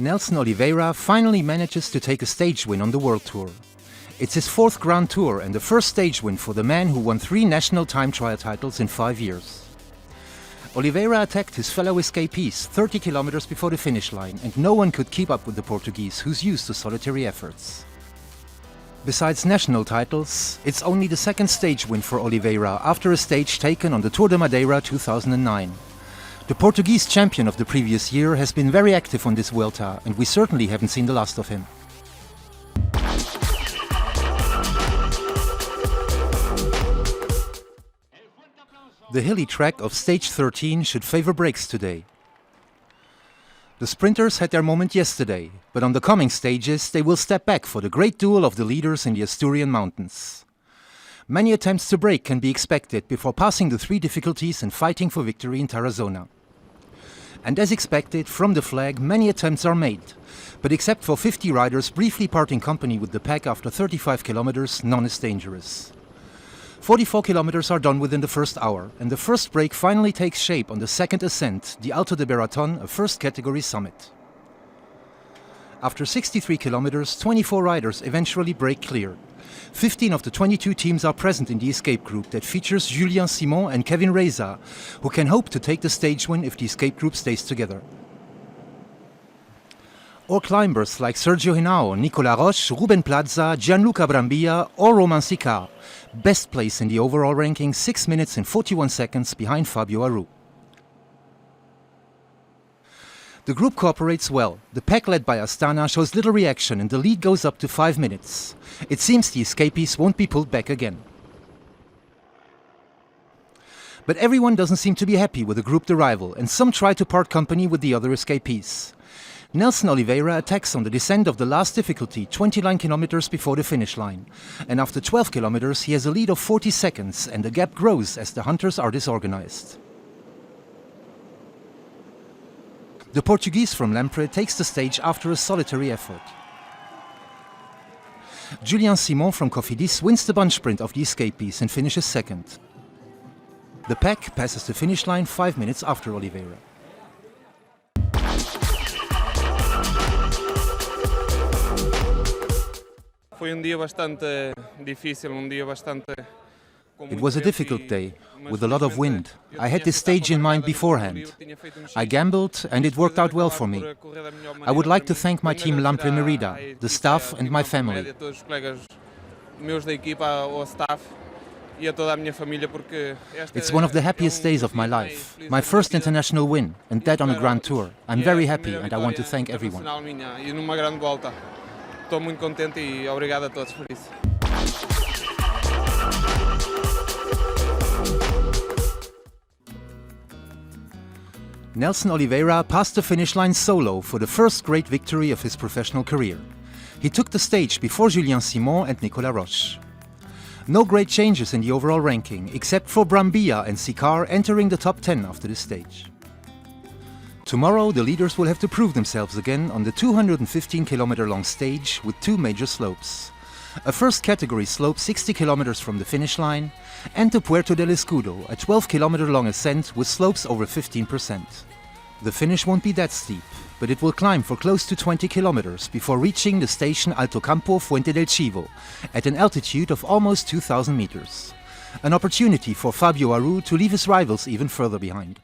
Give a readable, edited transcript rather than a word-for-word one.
Nelson Oliveira finally manages to take a stage win on the World Tour. It's his 4th Grand Tour and the first stage win for the man who won 3 national time trial titles in 5 years. Oliveira attacked his fellow escapees 30 kilometers before the finish line, and no one could keep up with the Portuguese, who's used to solitary efforts. Besides national titles, it's only the 2nd stage win for Oliveira after a stage taken on the Tour de Madeira 2009. The Portuguese champion of the previous year has been very active on this Vuelta, and we certainly haven't seen the last of him. The hilly track of stage 13 should favor breaks today. The sprinters had their moment yesterday, but on the coming stages they will step back for the great duel of the leaders in the Asturian mountains. Many attempts to break can be expected before passing the 3 difficulties and fighting for victory in Tarazona. And as expected, from the flag many attempts are made, but except for 50 riders briefly parting company with the pack after 35 kilometers, none is dangerous. 44 kilometers are done within the first hour, and the first break finally takes shape on the 2nd ascent, the Alto de Beraton, a first category summit. After 63 kilometers, 24 riders eventually break clear. 15 of the 22 teams are present in the escape group that features Julien Simon and Kevin Reza, who can hope to take the stage win if the escape group stays together. Or climbers like Sergio Henao, Nicolas Roche, Ruben Plaza, Gianluca Brambilla or Romain Sicard, best place in the overall ranking, 6 minutes and 41 seconds behind Fabio Aru. The group cooperates well. The pack led by Astana shows little reaction and the lead goes up to 5 minutes. It seems the escapees won't be pulled back again. But everyone doesn't seem to be happy with the grouped arrival, and some try to part company with the other escapees. Nelson Oliveira attacks on the descent of the last difficulty 29 kilometers before the finish line, and after 12 kilometers he has a lead of 40 seconds and the gap grows as the hunters are disorganized. The Portuguese from LAMPRE takes the stage after a solitary effort. Julien Simon from Cofidis wins the bunch sprint of the escapees and finishes 2nd. The pack passes the finish line 5 minutes after Oliveira. It was a difficult day, with a lot of wind. I had this stage in mind beforehand. I gambled and it worked out well for me. I would like to thank my team LAMPRE MERIDA, the staff and my family. It's one of the happiest days of my life. My first international win, and that on a Grand Tour. I'm very happy and I want to thank everyone. Estou muito contente e obrigado a todos por isso. Nelson Oliveira passed the finish line solo for the first great victory of his professional career. He took the stage before Julien Simon and Nicolas Roche. No great changes in the overall ranking, except for Brambilla and Sicard entering the top 10 after the stage. Tomorrow the leaders will have to prove themselves again on the 215-kilometer long stage with 2 major slopes. A first category slope 60 kilometers from the finish line, and the Puerto del Escudo, a 12-kilometer long ascent with slopes over 15%. The finish won't be that steep, but it will climb for close to 20 kilometers before reaching the station Alto Campo Fuente del Chivo at an altitude of almost 2,000 meters. An opportunity for Fabio Aru to leave his rivals even further behind.